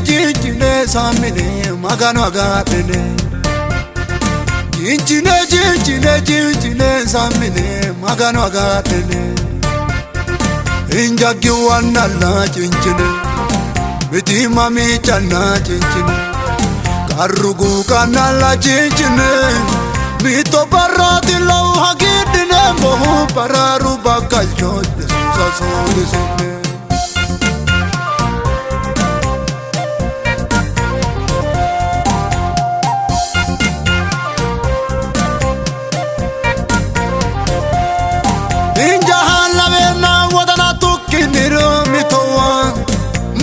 Jinjine samine magano agatene. Jinjine samine magano agatene. Injagi wana la jinjine, biti mami chana jinjine. Karugu kana la jinjine, mito barati lau hagidine mohu pararu bakal jodhe sasoli sene.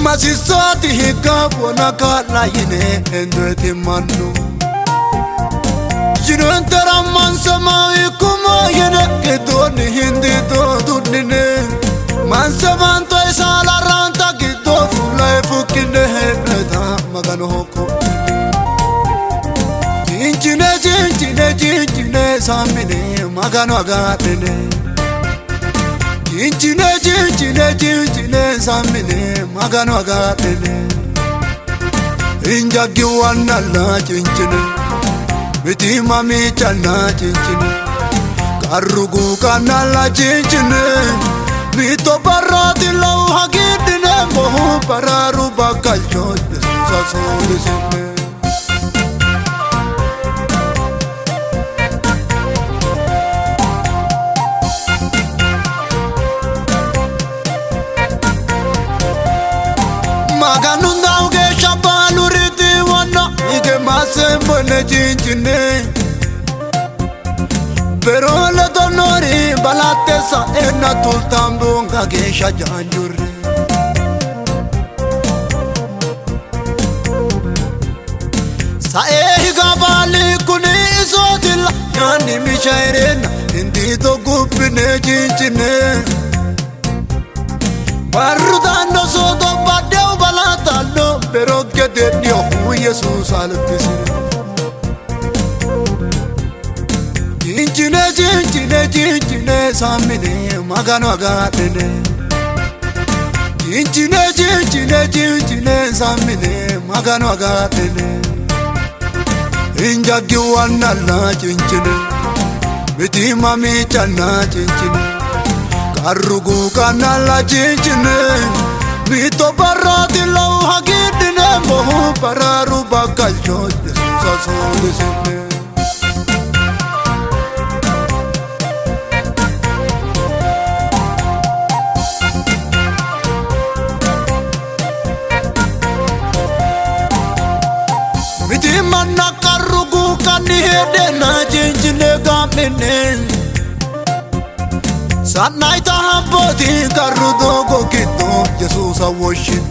Masisati hika wana kala yine endwete manu. Jirantara mansama ikuma yine kedoni hindi to dunine. Mansama to isala ranta kido fulai fukine heneta magano hoko. Jinjine samine magano agatene. Jinjine samine magano agatene. Injagi wana la jinjine, biti mami chana jinjine. Karugu kana la jinjine, mito barati lau hagidine mohu pararu bakal jodhe sasoli sene. Maganunda uge shabalu riti wana ige masembo ne jinjine. Pero le donori balate sa ena tultambu ngage shajanjure. Sa gabali kuni isotila yani mishairena hindi to gupine jinjine. Barudano sodo badeu balatalo pero que de Dios Jesus alpesire. Jinjine samine magano agatene. Jinjine samine magano agatene. Injagi wana la jinjine, biti mami chana jinjine. Karugu kana la jinjine, mito barati lau hagidine mohu pararu bakal jodhe sasoli sene. Miti manna karugu kani hede na jinjine gamine. Sanaita hamboti karudo go kito Jesus a worship.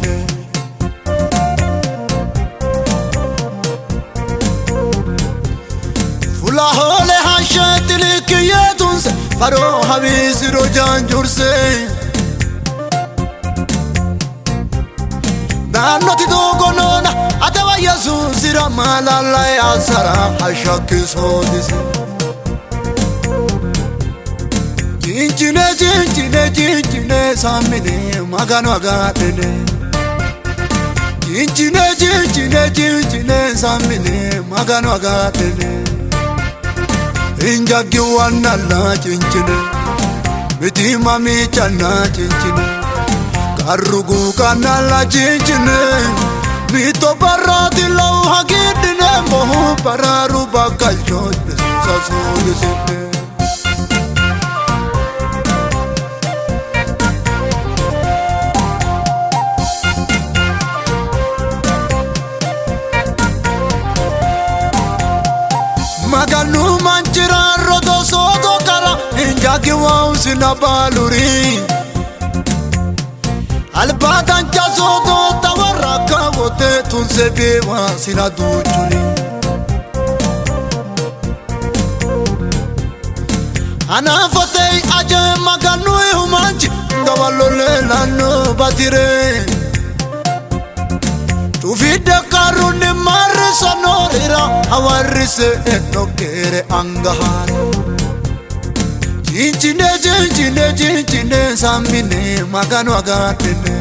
Fula hole hashatili kiyetunse faro habisiro janjurse. Danoti dogo nona atawa Jesus ira malala ya sara hashakiso dise. Jinjine samine magano agatene. Jinjine samine magano agatene. Injagi wana la jinjine, biti mami chana jinjine. Karugu kana la jinjine, mito barati lau hagidine mohu pararu bakal jodhe sasoli sene. Maganu manchira rodo sodo kara injagi wau sinabaluri. Albadan cha sodo tawaraka wote tun sebe wa sina duchuli Ana fotei aje maganu humanchi Ndawalole lano batire Tu vide karuni marri sonorira Awarise enokere angahar Jinchine sambine maganu agatene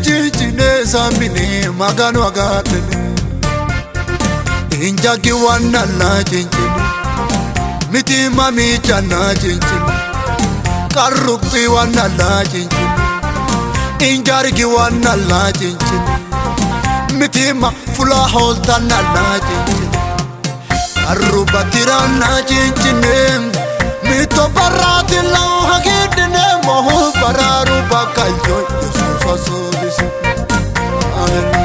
Jinchine sambine maganu agatene Injagi wana la jinchine Miti mami chana jinchine Karukti wana la jinchine Injargi wana la jinchine Miti ma fula holta na la jinchine Aruba tirana jinchine Mito barati lau hagidine Mohu bararuba kayo Yesus asobisi Amen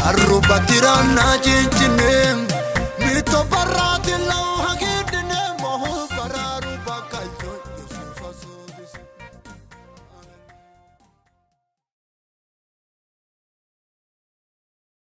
Aruba tirana jinchine